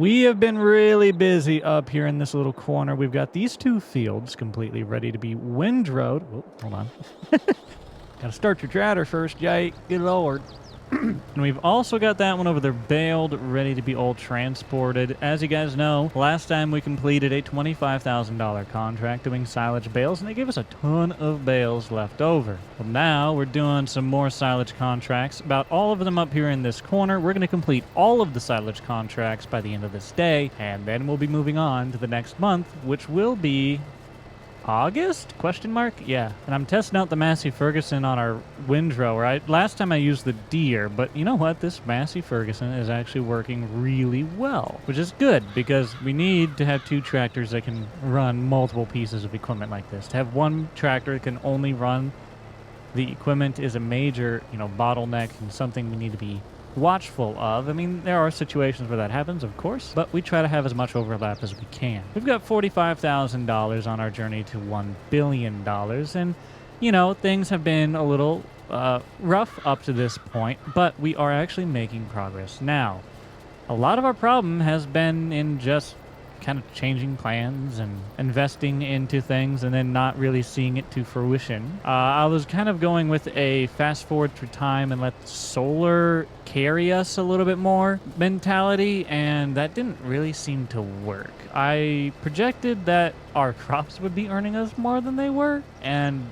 We have been really busy up here in this little corner. We've got these two fields completely ready to be windrowed. Oh, hold on. Gotta start your tractor first, Jake. Good Lord. And we've also got that one over there baled, ready to be all transported. As you guys know, last time we completed a $25,000 contract doing silage bales, and they gave us a ton of bales left over. Well, now we're doing some more silage contracts, about all of them up here in this corner. We're going to complete all of the silage contracts by the end of this day, and then we'll be moving on to the next month, which will be August? Question mark? Yeah. And I'm testing out the Massey Ferguson on our windrower. Last time I used the Deere, but you know what? This Massey Ferguson is actually working really well, which is good because we need to have two tractors that can run multiple pieces of equipment like this. To have one tractor that can only run the equipment is a major, bottleneck and something we need to be watchful of. I mean, there are situations where that happens, of course, but we try to have as much overlap as we can. We've got $45,000 on our journey to $1 billion, and, things have been a little rough up to this point, but we are actually making progress now. A lot of our problem has been in just kind of changing plans and investing into things and then not really seeing it to fruition. I was kind of going with a fast forward through time and let solar carry us a little bit more mentality, and that didn't really seem to work. I projected that our crops would be earning us more than they were, and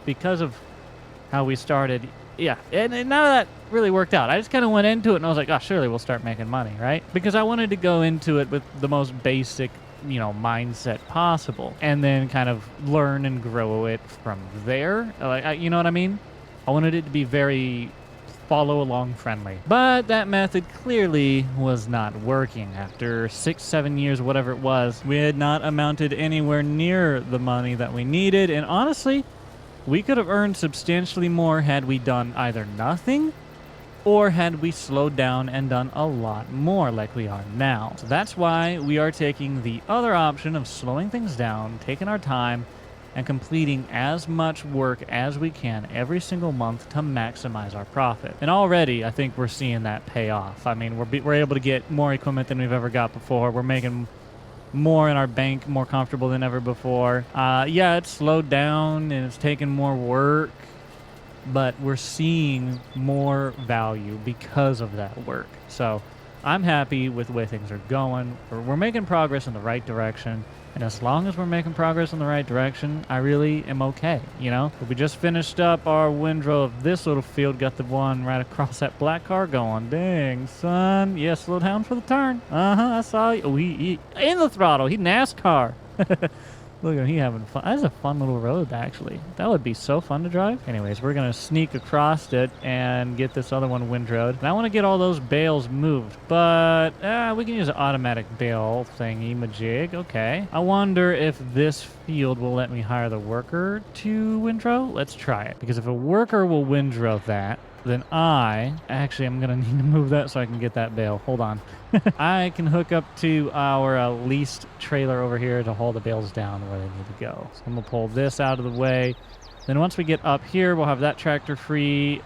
because of how we started, yeah, and none of that really worked out. I just kind of went into it and I was like, oh, surely we'll start making money, right? Because I wanted to go into it with the most basic, mindset possible and then kind of learn and grow it from there. You know what I mean? I wanted it to be very follow along friendly. But that method clearly was not working. After 6-7 years, whatever it was, we had not amounted anywhere near the money that we needed. And honestly, we could have earned substantially more had we done either nothing or had we slowed down and done a lot more like we are now. So that's why we are taking the other option of slowing things down, taking our time, and completing as much work as we can every single month to maximize our profit. And already, I think we're seeing that pay off. I mean, we're able to get more equipment than we've ever got before. We're making more in our bank, more comfortable than ever before. Yeah, it's slowed down and it's taken more work, but we're seeing more value because of that work. So I'm happy with the way things are going. We're making progress in the right direction. And as long as we're making progress in the right direction, I really am okay, We just finished up our windrow of this little field, got the one right across that black car going. Dang, son. Yeah, slow down for the turn. I saw you. He in the throttle. He NASCAR. Look at him, he having fun. That's a fun little road, actually. That would be so fun to drive. Anyways, we're going to sneak across it and get this other one windrowed. And I want to get all those bales moved, but we can use an automatic bale thingy-majig. Okay. I wonder if this field will let me hire the worker to windrow. Let's try it. Because if a worker will windrow that, then I'm going to need to move that so I can get that bale. Hold on. I can hook up to our leased trailer over here to haul the bales down where they need to go. So I'm going to pull this out of the way. Then once we get up here, we'll have that tractor free.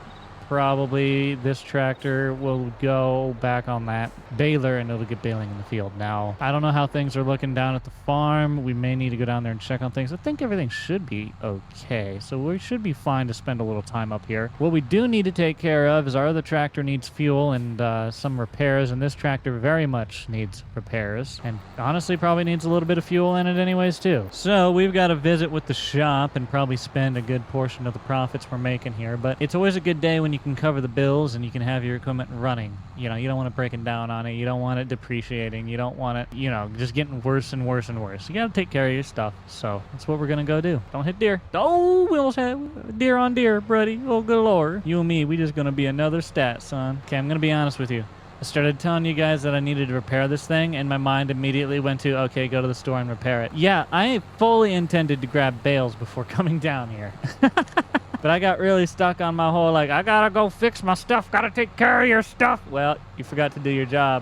Probably this tractor will go back on that baler and it'll get baling in the field. Now, I don't know how things are looking down at the farm. We may need to go down there and check on things. I think everything should be okay. So we should be fine to spend a little time up here. What we do need to take care of is our other tractor needs fuel and some repairs, and this tractor very much needs repairs. And honestly, probably needs a little bit of fuel in it anyways too. So we've got to visit with the shop and probably spend a good portion of the profits we're making here. But it's always a good day when you can cover the bills and you can have your equipment running. You don't want it breaking down on it. You don't want it depreciating. You don't want it, just getting worse and worse and worse. You got to take care of your stuff. So that's what we're going to go do. Don't hit deer. Oh, we almost had deer on deer, buddy. Oh, good Lord. You and me, we just going to be another stat, son. Okay, I'm going to be honest with you. I started telling you guys that I needed to repair this thing, and my mind immediately went to, okay, go to the store and repair it. Yeah, I fully intended to grab bales before coming down here. But I got really stuck on my whole, I gotta go fix my stuff, gotta take care of your stuff. Well, you forgot to do your job.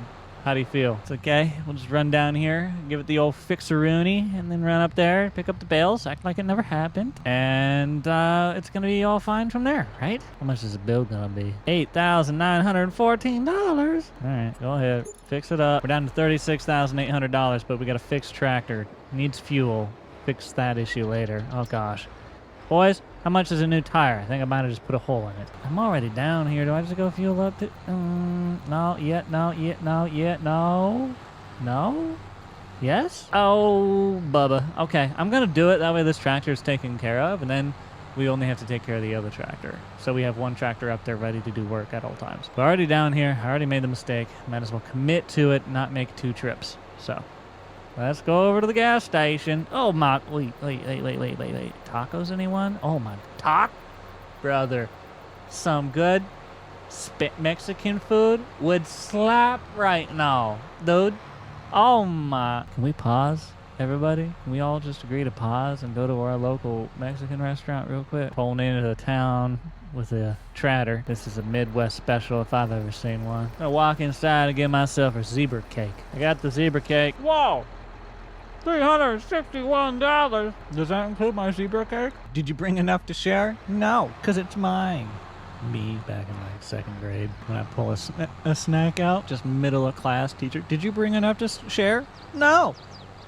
How do you feel? It's okay. We'll just run down here, give it the old fixer-rooney, and then run up there, pick up the bales, act like it never happened, and it's gonna be all fine from there, right? How much is the bill gonna be? $8,914. All right, go ahead, fix it up. We're down to $36,800, but we got a fixed tractor. Needs fuel. Fix that issue later. Oh gosh. Boys, how much is a new tire? I think I might have just put a hole in it. I'm already down here. Do I just go fuel up? No, yet, no, yet, no, yet, no. No? Yes? Oh, Bubba. Okay, I'm going to do it. That way this tractor is taken care of, and then we only have to take care of the other tractor. So we have one tractor up there ready to do work at all times. We're already down here. I already made the mistake. Might as well commit to it, not make 2 trips. So let's go over to the gas station. Oh my, wait. Tacos, anyone? Oh my, brother. Some good Mexican food would slap right now, dude. Oh my. Can we pause, everybody? Can we all just agree to pause and go to our local Mexican restaurant real quick? Pulling into the town with a tratter. This is a Midwest special if I've ever seen one. I'm gonna walk inside and get myself a zebra cake. I got the zebra cake. Whoa! $361. Does that include my zebra cake? Did you bring enough to share? No, because it's mine. Me back in like 2nd grade when I pull a snack out, just middle of class teacher. Did you bring enough to share? No,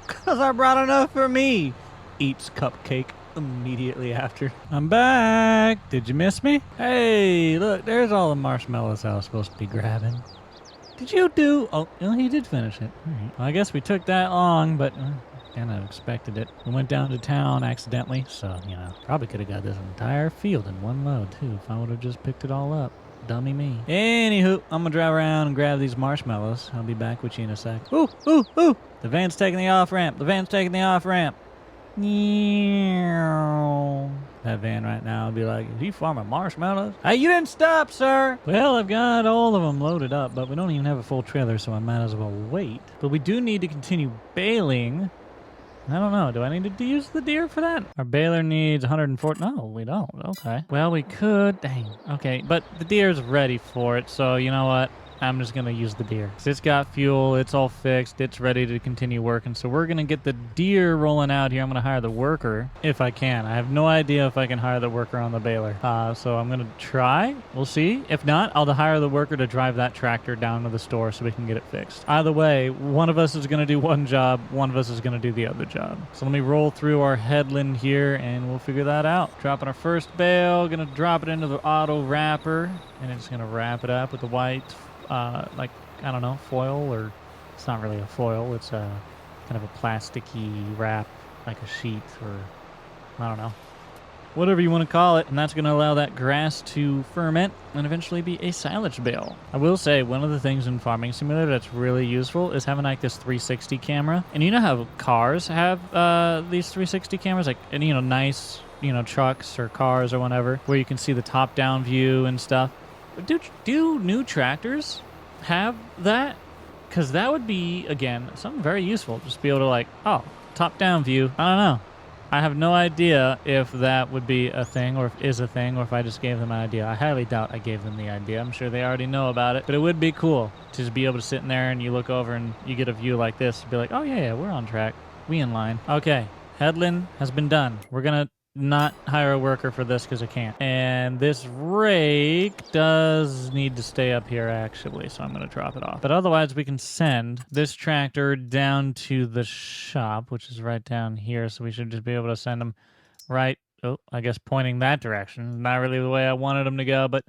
because I brought enough for me. Eats cupcake immediately after. I'm back. Did you miss me? Hey, look, there's all the marshmallows I was supposed to be grabbing. Did you do? Oh, well, he did finish it. All right. Well, I guess we took that long, but kind of expected it. We went down to town accidentally, so, you know, probably could have got this entire field in one load, too, if I would have just picked it all up. Dummy me. Anywho, I'm gonna drive around and grab these marshmallows. I'll be back with you in a sec. Ooh! The van's taking the off-ramp. That van right now will be like, is he farming marshmallows? Hey, you didn't stop, sir! Well, I've got all of them loaded up, but we don't even have a full trailer, so I might as well wait. But we do need to continue baling. I don't know. Do I need to use the deer for that? Our baler needs 140. No, we don't. Okay. Well, we could. Dang. Okay, but the deer's ready for it, so you know what? I'm just going to use the deer. It's got fuel. It's all fixed. It's ready to continue working. So we're going to get the deer rolling out here. I'm going to hire the worker if I can. I have no idea if I can hire the worker on the baler. So I'm going to try. We'll see. If not, I'll hire the worker to drive that tractor down to the store so we can get it fixed. Either way, one of us is going to do one job. One of us is going to do the other job. So let me roll through our headland here and we'll figure that out. Dropping our first bale. Going to drop it into the auto wrapper. And it's going to wrap it up with the white like, I don't know, foil, or it's not really a foil, it's a kind of a plasticky wrap, like a sheet, or I don't know, whatever you want to call it. And that's going to allow that grass to ferment and eventually be a silage bale. I will say, one of the things in Farming Simulator that's really useful is having like this 360 camera. And you know how cars have these 360 cameras, like, and you know, nice, you know, trucks or cars or whatever, where you can see the top-down view and stuff. Do new tractors have that? Because that would be, again, something very useful. Just be able to, like, oh, top-down view. I don't know. I have no idea if that would be a thing, or if it is a thing, or if I just gave them an idea. I highly doubt I gave them the idea. I'm sure they already know about it. But it would be cool to just be able to sit in there and you look over and you get a view like this. Be like, oh, yeah, we're on track. We in line. Okay, headland has been done. We're going to not hire a worker for this because I can't. And this rake does need to stay up here actually, so I'm going to drop it off. But otherwise we can send this tractor down to the shop, which is right down here, so we should just be able to send them right, oh, I guess pointing that direction. Not really the way I wanted them to go, but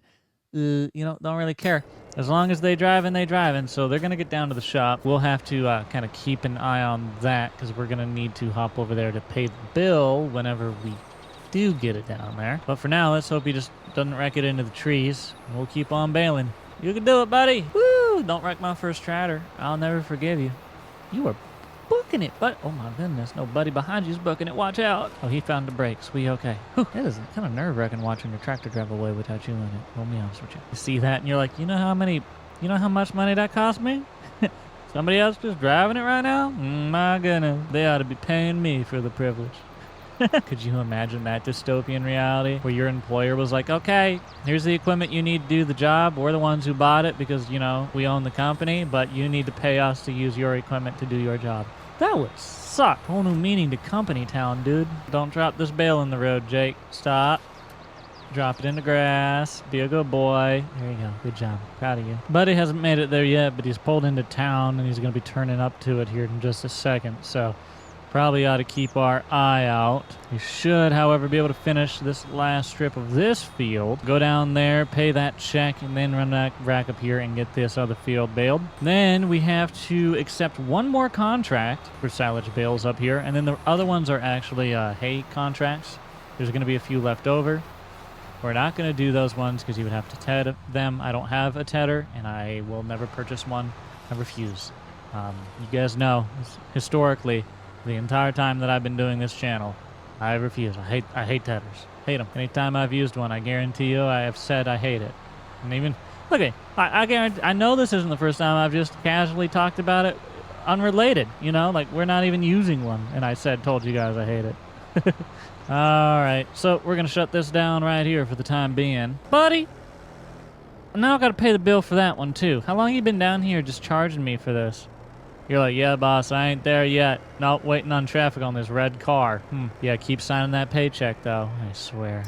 you know, don't really care. As long as they drive and they drive, and so they're going to get down to the shop. We'll have to kind of keep an eye on that because we're going to need to hop over there to pay the bill whenever we do get it down there. But for now, let's hope he just doesn't wreck it into the trees. We'll keep on bailing. You can do it, buddy. Woo! Don't wreck my first tratter. I'll never forgive you. You are booking it, but oh my goodness, nobody behind you's booking it. Watch out. Oh, he found the brakes. We okay. Whew. That is kind of nerve-wracking watching your tractor drive away without you in it. I'll be honest with you. You see that and you're like, you know how much money that cost me? Somebody else just driving it right now? My goodness. They ought to be paying me for the privilege. Could you imagine that dystopian reality where your employer was like, okay, here's the equipment you need to do the job. We're the ones who bought it because, you know, we own the company, but you need to pay us to use your equipment to do your job. That would suck. Whole new meaning to company town, dude. Don't drop this bale in the road, Jake. Stop. Drop it in the grass. Be a good boy. There you go. Good job. Proud of you. Buddy hasn't made it there yet, but he's pulled into town, and he's going to be turning up to it here in just a second. So probably ought to keep our eye out. We should, however, be able to finish this last strip of this field. Go down there, pay that check, and then run that rack up here and get this other field baled. Then we have to accept one more contract for silage bales up here, and then the other ones are actually hay contracts. There's going to be a few left over. We're not going to do those ones because you would have to ted them. I don't have a tedder, and I will never purchase one. I refuse. You guys know, historically, the entire time that I've been doing this channel, I refuse. I hate tedders. Hate them. Anytime I've used one, I guarantee you I have said I hate it. And even, look, I guarantee, I know this isn't the first time I've just casually talked about it unrelated, you know? Like, we're not even using one, and I told you guys I hate it. Alright, so we're going to shut this down right here for the time being. Buddy! Now I've got to pay the bill for that one, too. How long you been down here just charging me for this? You're like, yeah, boss, I ain't there yet. Nope, waiting on traffic on this red car. Yeah, keep signing that paycheck, though. I swear.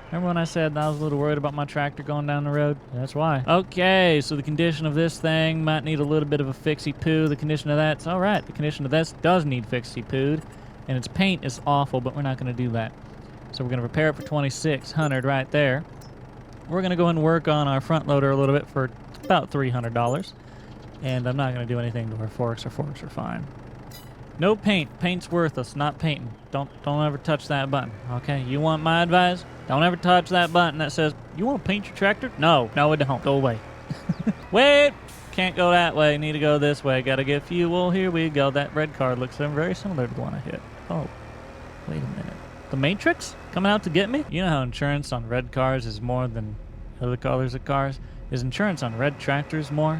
Remember when I said I was a little worried about my tractor going down the road? That's why. Okay, so the condition of this thing might need a little bit of a fixie-poo. The condition of that's all right. The condition of this does need fixie-pooed. And its paint is awful, but we're not going to do that. So we're going to repair it for $2,600 right there. We're going to go and work on our front loader a little bit for about $300. And I'm not going to do anything to our forks. Our forks are fine. No paint. Paint's worthless, not painting. Don't ever touch that button, okay? You want my advice? Don't ever touch that button that says, you want to paint your tractor? No, it don't. Go away. Wait! Can't go that way. Need to go this way. Gotta get fuel. Here we go. That red car looks very similar to the one I hit. Oh, wait a minute. The Matrix coming out to get me? You know how insurance on red cars is more than other colors of cars? Is insurance on red tractors more?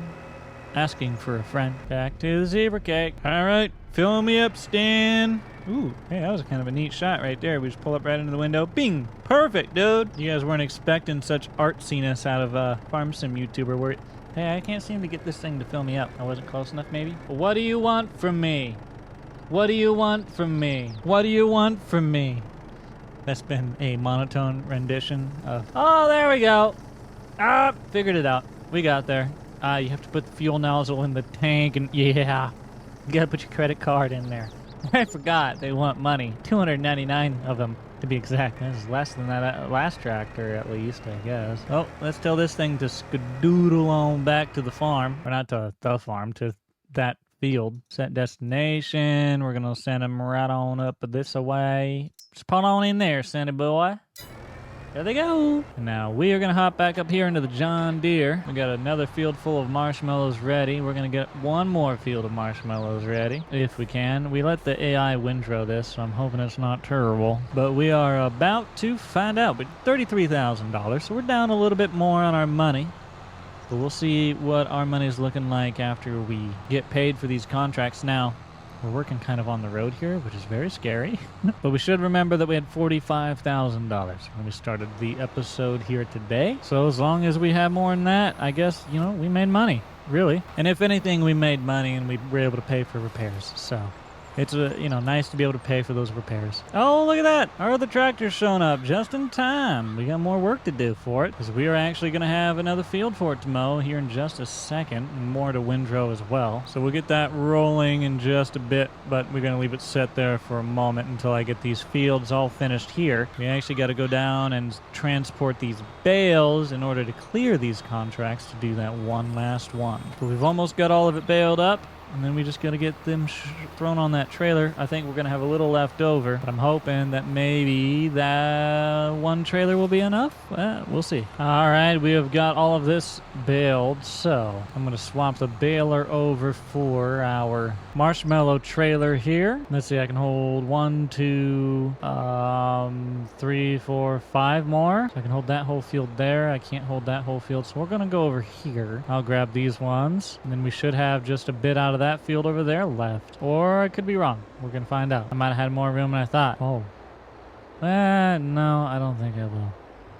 Asking for a friend. Back to the zebra cake. All right, fill me up, Stan. Ooh, hey, that was kind of a neat shot right there. We just pull up right into the window. Bing! Perfect, dude. You guys weren't expecting such artsiness out of a farm sim YouTuber. Where, hey, I can't seem to get this thing to fill me up. I wasn't close enough, maybe? What do you want from me? What do you want from me? What do you want from me? That's been a monotone rendition of... Oh, there we go. Ah, figured it out. We got there. You have to put the fuel nozzle in the tank, and yeah. You gotta put your credit card in there. I forgot they want money. 299 of them, to be exact. This is less than that last tractor, at least, I guess. Oh, let's tell this thing to skedoodle on back to the farm. Or not to the farm, to that field. Set destination. We're gonna send them right on up this way. Just put on in there, Sandy boy. There they go. And now we are gonna hop back up here into the John Deere. We got another field full of marshmallows ready. We're gonna get one more field of marshmallows ready, if we can. We let the AI windrow this, so I'm hoping it's not terrible. But we are about to find out. But $33,000, so we're down a little bit more on our money. But we'll see what our money is looking like after we get paid for these contracts. Now, we're working kind of on the road here, which is very scary. But we should remember that we had $45,000 when we started the episode here today. So as long as we have more than that, I guess, you know, we made money, really. And if anything, we made money and we were able to pay for repairs. So it's, nice to be able to pay for those repairs. Oh, look at that. Our other tractor's showing up just in time. We got more work to do for it because we are actually going to have another field for it to mow here in just a second. And more to windrow as well. So we'll get that rolling in just a bit, but we're going to leave it set there for a moment until I get these fields all finished here. We actually got to go down and transport these bales in order to clear these contracts to do that one last one. But we've almost got all of it baled up. And then we just got to get them thrown on that trailer. I think we're going to have a little left over. But I'm hoping that maybe that one trailer will be enough. We'll see. All right, we have got all of this baled. So I'm going to swap the baler over for our marshmallow trailer here. Let's see, I can hold 1, 2, 3, 4, 5 more. So I can hold that whole field there. I can't hold that whole field. So we're going to go over here. I'll grab these ones. And then we should have just a bit out of that field over there left. Or I could be wrong. We're going to find out. I might have had more room than I thought. Oh, No, I don't think I will.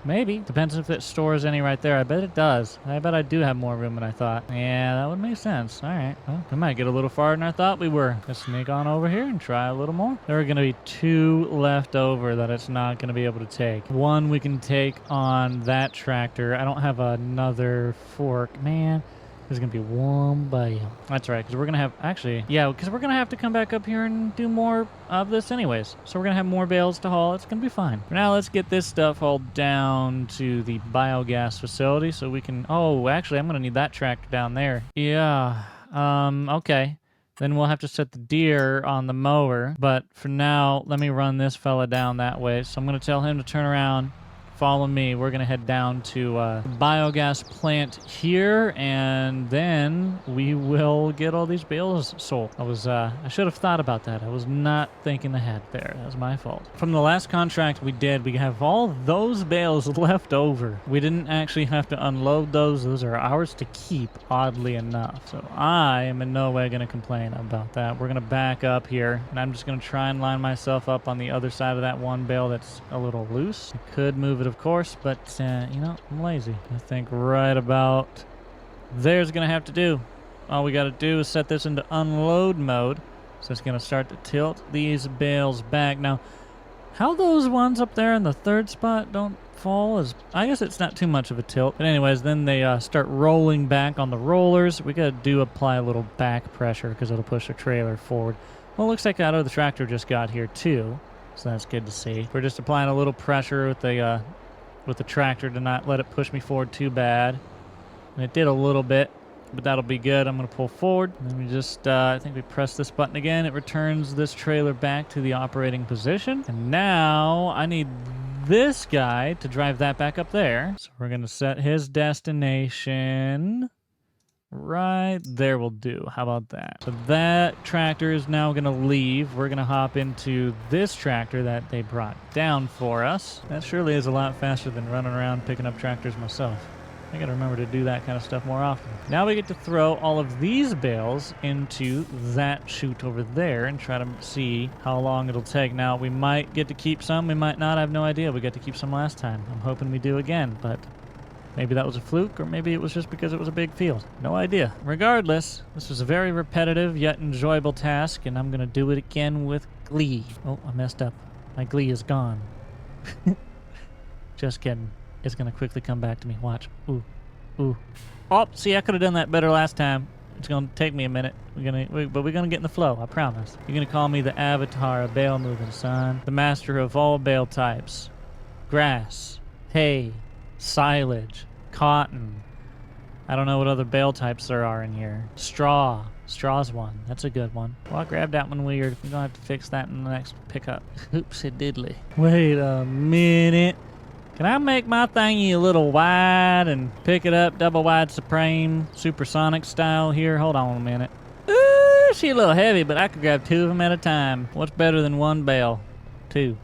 Maybe. Depends if it stores any right there. I bet it does. I bet I do have more room than I thought. Yeah, that would make sense. All right. Well, we might get a little farther than I thought we were. Let's sneak on over here and try a little more. There are going to be 2 left over that it's not going to be able to take. One we can take on that tractor. I don't have another fork. Man. There's going to be 1 bale. That's right, because we're going to have... Actually, yeah, because we're going to have to come back up here and do more of this anyways. So we're going to have more bales to haul. It's going to be fine. For now, let's get this stuff hauled down to the biogas facility so we can... Oh, actually, I'm going to need that tractor down there. Yeah. Okay. Then we'll have to set the deer on the mower. But for now, let me run this fella down that way. So I'm going to tell him to turn around. Follow me. We're going to head down to the biogas plant here, and then we will get all these bales sold. I should have thought about that. I was not thinking ahead there. That was my fault. From the last contract we did, we have all those bales left over. We didn't actually have to unload those. Those are ours to keep, oddly enough. So I am in no way going to complain about that. We're going to back up here, and I'm just going to try and line myself up on the other side of that one bale that's a little loose. I could move it, of course, but you know, I'm lazy. I think right about there's gonna have to do. All we gotta do is set this into unload mode, so it's gonna start to tilt these bales back. Now, how those ones up there in the 3rd spot don't fall is, I guess it's not too much of a tilt. But anyways, then they start rolling back on the rollers. We gotta apply a little back pressure because it'll push the trailer forward. Well, it looks like the tractor just got here too, so that's good to see. We're just applying a little pressure with the tractor to not let it push me forward too bad. And it did a little bit, but that'll be good. I'm going to pull forward. Let me just, I think we press this button again. It returns this trailer back to the operating position. And now I need this guy to drive that back up there. So we're going to set his destination right there will do. How about that? So that tractor is now going to leave. We're going to hop into this tractor that they brought down for us. That surely is a lot faster than running around picking up tractors myself. I got to remember to do that kind of stuff more often. Now we get to throw all of these bales into that chute over there and try to see how long it'll take. Now, we might get to keep some. We might not. I have no idea. We got to keep some last time. I'm hoping we do again, but maybe that was a fluke, or maybe it was just because it was a big field. No idea. Regardless, this was a very repetitive yet enjoyable task, and I'm going to do it again with glee. Oh, I messed up. My glee is gone. Just kidding. It's going to quickly come back to me. Watch. Ooh. Ooh. Oh, see, I could have done that better last time. It's going to take me a minute. But we're going to get in the flow, I promise. You're going to call me the avatar of bale moving, son. The master of all bale types. Grass. Hay. Silage, cotton. I don't know what other bale types there are in here. Straw. Straw's one. That's a good one. Well, I grabbed that one weird. We're going to have to fix that in the next pickup. Oopsie diddly. Wait a minute. Can I make my thingy a little wide and pick it up double wide Supreme supersonic style here? Hold on a minute. Ooh, she's a little heavy, but I could grab 2 of them at a time. What's better than 1 bale? 2.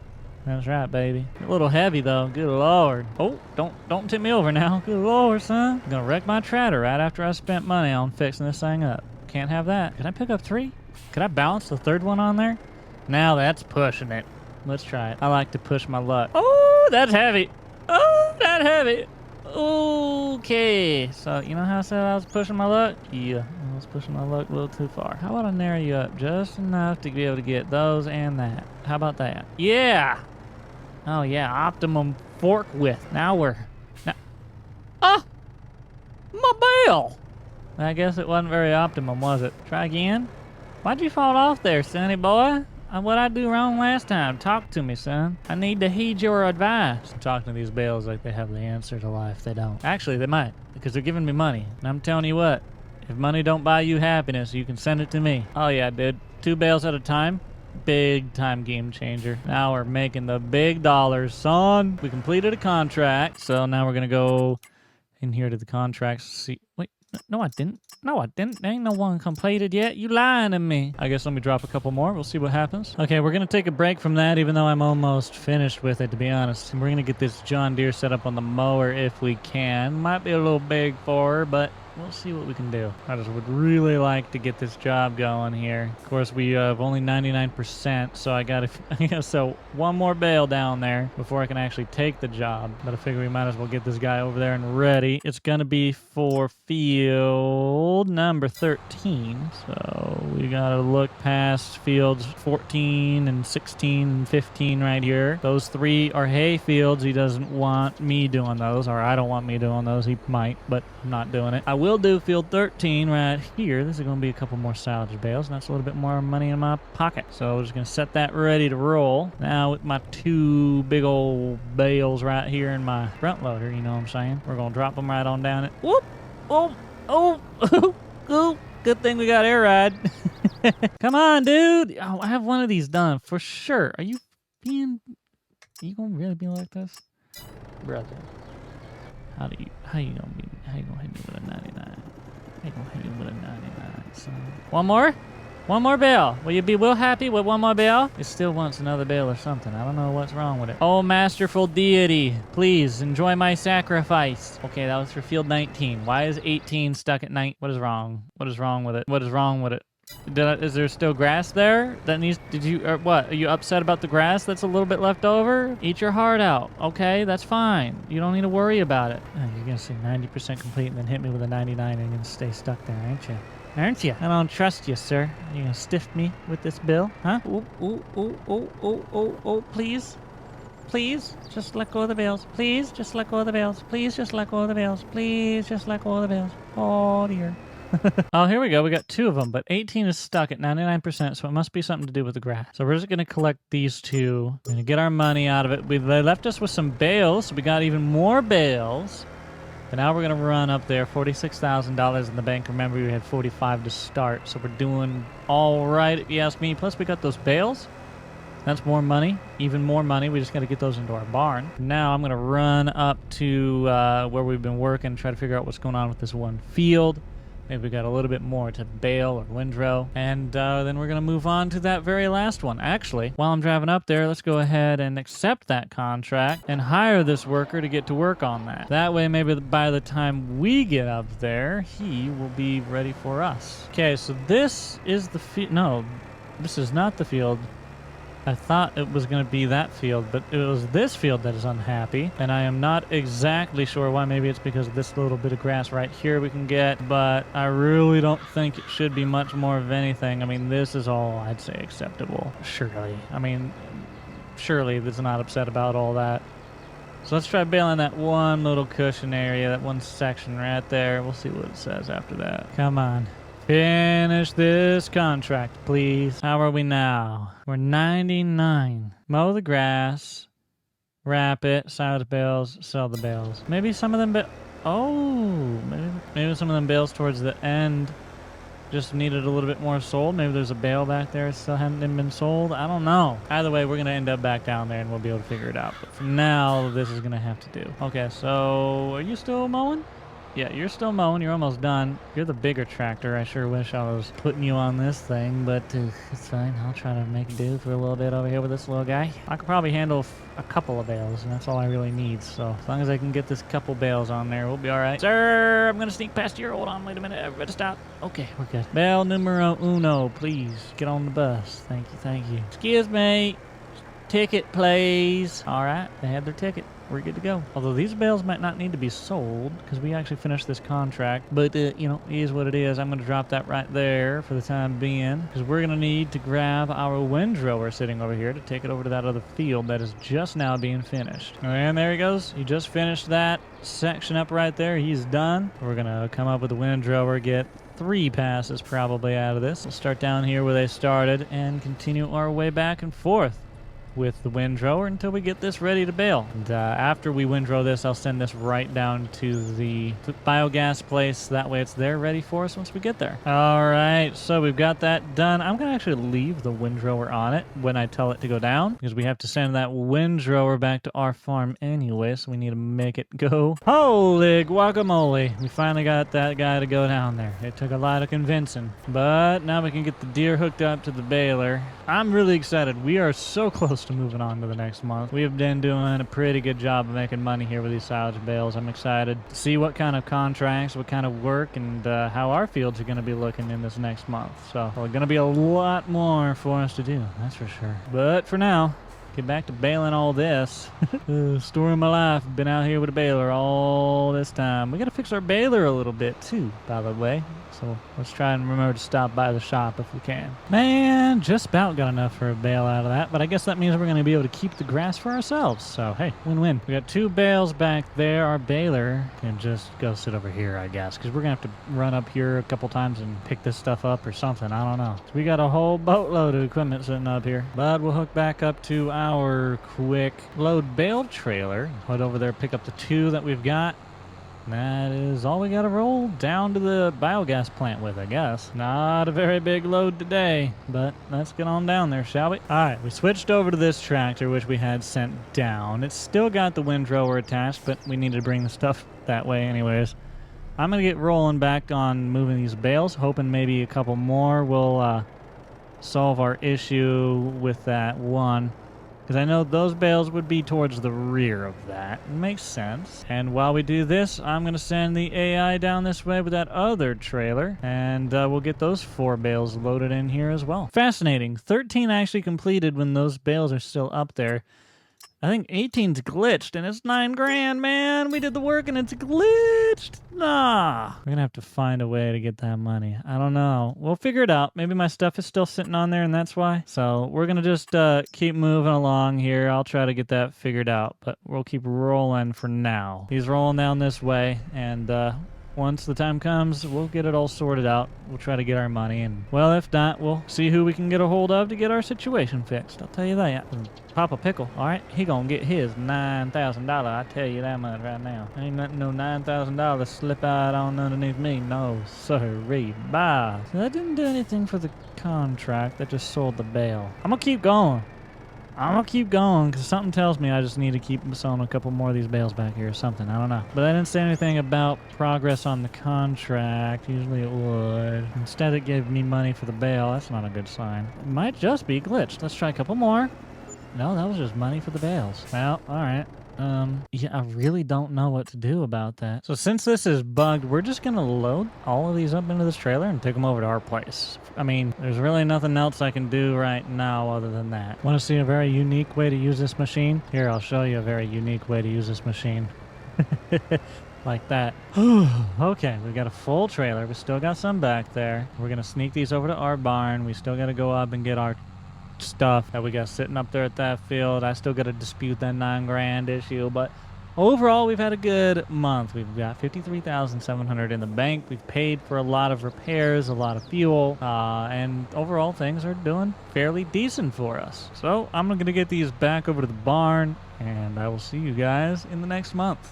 That's right, baby. A little heavy, though. Good Lord. Oh, don't tip me over now. Good Lord, son. I'm gonna wreck my tractor right after I spent money on fixing this thing up. Can't have that. Can I pick up 3? Can I balance the 3rd one on there? Now that's pushing it. Let's try it. I like to push my luck. Oh, that's heavy. Oh, that's heavy. Okay. So, you know how I said I was pushing my luck? Yeah, I was pushing my luck a little too far. How about I narrow you up just enough to be able to get those and that? How about that? Yeah. Oh, yeah, optimum fork width. Now we're... Oh! My bale! I guess it wasn't very optimum, was it? Try again? Why'd you fall off there, sonny boy? What'd I do wrong last time? Talk to me, son. I need to heed your advice. I'm talking to these bales like they have the answer to life. They don't. Actually, they might, because they're giving me money. And I'm telling you what, if money don't buy you happiness, you can send it to me. Oh, yeah, dude. 2 bales at a time. Big time game changer. Now we're making the big dollars, son. We completed a contract, so now we're gonna go in here to the contracts. See, wait, no, I didn't. No, I didn't. There ain't no one completed yet. You lying to me. I guess let me drop a couple more. We'll see what happens. Okay, we're gonna take a break from that, even though I'm almost finished with it, to be honest. And we're gonna get this John Deere set up on the mower if we can. Might be a little big for her, but we'll see what we can do. I just would really like to get this job going here. Of course, we have only 99%, so I gotta so one more bale down there before I can actually take the job. But I figure we might as well get this guy over there and ready. It's gonna be for field number 13. So we gotta look past fields 14 and 16 and 15 right here. Those 3 are hay fields. He doesn't want me doing those, or I don't want me doing those. He might, but I'm not doing it. I will do field 13 right here. This is going to be a couple more silage bales, and that's a little bit more money in my pocket. So we're just going to set that ready to roll. Now with my 2 big old bales right here in my front loader, you know what I'm saying? We're going to drop them right on down it. Whoop! Oh! Oh! Oh! Good thing we got air ride. Come on, dude! Oh, I have one of these done for sure. Are you gonna really be like this? Brother. How you gonna hit me with a 99? How you gonna hit me with a 99, son? One more? One more bale. Will you be real happy with one more bale? It still wants another bale or something. I don't know what's wrong with it. Oh, masterful deity, please enjoy my sacrifice. Okay, that was for field 19. Why is 18 stuck at 9? What is wrong? What is wrong with it? What is wrong with it? Is there still grass there that needs? Or what? Are you upset about the grass that's a little bit left over? Eat your heart out. Okay, that's fine. You don't need to worry about it. Oh, you're gonna say 90% complete and then hit me with a 99 and you're gonna stay stuck there, aren't you? Aren't you? I don't trust you, sir. You're gonna stiff me with this bill, huh? Oh, oh, oh, oh, oh, oh, oh, please. Please, just let go of the bales. Please, just let go of the bales. Please, just let go of the bales. Please, just let go of the bales. Oh, dear. Oh, here we go. We got 2 of them, but 18 is stuck at 99%, so it must be something to do with the grass. So we're just going to collect these 2. We're going to get our money out of it. They left us with some bales, so we got even more bales. But now we're going to run up there, $46,000 in the bank. Remember, we had 45 to start, so we're doing all right, if you ask me. Plus, we got those bales. That's more money, even more money. We just got to get those into our barn. Now I'm going to run up to where we've been working, try to figure out what's going on with this one field. Maybe we got a little bit more to bale or windrow. And then we're going to move on to that very last one. Actually, while I'm driving up there, let's go ahead and accept that contract and hire this worker to get to work on that. That way, maybe by the time we get up there, he will be ready for us. Okay, so this is the field. No, this is not the field. I thought it was going to be that field, but it was this field that is unhappy, and I am not exactly sure why. Maybe it's because of this little bit of grass right here we can get, but I really don't think it should be much more of anything. I mean, this is all I'd say acceptable. Surely. I mean, surely it's not upset about all that. So let's try baling that one little cushion area, that one section right there. We'll see what it says after that. Come on. Finish this contract, please. How are we now? We're 99. Mow the grass. Wrap it. Silage bales. Sell the bales. Maybe some of them... maybe some of them bales towards the end just needed a little bit more sold. Maybe there's a bale back there that still hadn't been sold. I don't know. Either way, we're going to end up back down there and we'll be able to figure it out. But for now, this is going to have to do. Okay, so are you still mowing? Yeah, you're still mowing. You're almost done. You're the bigger tractor. I sure wish I was putting you on this thing, but it's fine. I'll try to make do for a little bit over here with this little guy. I could probably handle a couple of bales, and that's all I really need. So as long as I can get this couple bales on there, we'll be all right. Sir, I'm going to sneak past you. Hold on. Wait a minute. Everybody stop. Okay, we're good. Bale numero uno, please. Get on the bus. Thank you. Thank you. Excuse me. Ticket, please. All right. They had their ticket. We're good to go. Although these bales might not need to be sold because we actually finished this contract. But, you know, it is what it is. I'm going to drop that right there for the time being because we're going to need to grab our windrower sitting over here to take it over to that other field that is just now being finished. And there he goes. He just finished that section up right there. He's done. We're going to come up with the windrower, get 3 passes probably out of this. We'll start down here where they started and continue our way back and forth with the windrower until we get this ready to bale. And after we windrow this, I'll send this right down to the biogas place. That way it's there ready for us once we get there. All right, so we've got that done. I'm going to actually leave the windrower on it when I tell it to go down because we have to send that windrower back to our farm anyway, so we need to make it go. Holy guacamole. We finally got that guy to go down there. It took a lot of convincing, but now we can get the deer hooked up to the baler. I'm really excited. We are so close close to moving on to the next month. We have been doing a pretty good job of making money here with these silage bales. I'm excited to see what kind of contracts, what kind of work, and how our fields are going to be looking in this next month. So there's going to be a lot more for us to do, that's for sure. But for now, get back to baling all this. Story of my life. Been out here with a baler all this time. We got to fix our baler a little bit too, by the way. So let's try and remember to stop by the shop if we can. Man, just about got enough for a bale out of that, but I guess that means we're going to be able to keep the grass for ourselves. So hey, win-win. We got 2 bales back there. Our baler can just go sit over here, I guess, because we're going to have to run up here a couple times and pick this stuff up or something. I don't know. So we got a whole boatload of equipment sitting up here, but we'll hook back up to our quick load bale trailer. Head over there, pick up the 2 that we've got. That is all we got to roll down to the biogas plant with, I guess. Not a very big load today, but let's get on down there, shall we? All right, we switched over to this tractor, which we had sent down. It's still got the windrower attached, but we needed to bring the stuff that way anyways. I'm going to get rolling back on moving these bales, hoping maybe a couple more will solve our issue with that one. Because I know those bales would be towards the rear of that. It makes sense. And while we do this, I'm going to send the AI down this way with that other trailer. And we'll get those 4 bales loaded in here as well. Fascinating. 13 actually completed when those bales are still up there. I think 18's glitched, and it's 9 grand, man. We did the work, and it's glitched. Nah. We're going to have to find a way to get that money. I don't know. We'll figure it out. Maybe my stuff is still sitting on there, and that's why. So we're going to just keep moving along here. I'll try to get that figured out, but we'll keep rolling for now. He's rolling down this way, and once the time comes, we'll get it all sorted out. We'll try to get our money, and well, if not, we'll see who we can get a hold of to get our situation fixed. I'll tell you that. Papa Pickle, all right? He gonna get his $9,000. I tell you that much right now. Ain't nothing no $9,000 slip out on underneath me. No, sorry. Bye. So that didn't do anything for the contract. That just sold the bale. I'm gonna keep going. Because something tells me I just need to keep selling a couple more of these bales back here or something. I don't know. But I didn't say anything about progress on the contract. Usually it would. Instead, it gave me money for the bale. That's not a good sign. It might just be glitched. Let's try a couple more. No, that was just money for the bales. Well, all right. Yeah, I really don't know what to do about that. So since this is bugged, we're just gonna load all of these up into this trailer and take them over to our place. I mean, there's really nothing else I can do right now other than that. Want to see a very unique way to use this machine? Here, I'll show you a very unique way to use this machine. Like that. Okay, we got a full trailer. We still got some back there. We're gonna sneak these over to our barn. We still gotta go up and get our stuff that we got sitting up there at that field. I still got to dispute that 9 grand issue, but overall we've had a good month. We've got $53,700 in the bank. We've paid for a lot of repairs, a lot of fuel, and overall things are doing fairly decent for us. So I'm going to get these back over to the barn, and I will see you guys in the next month.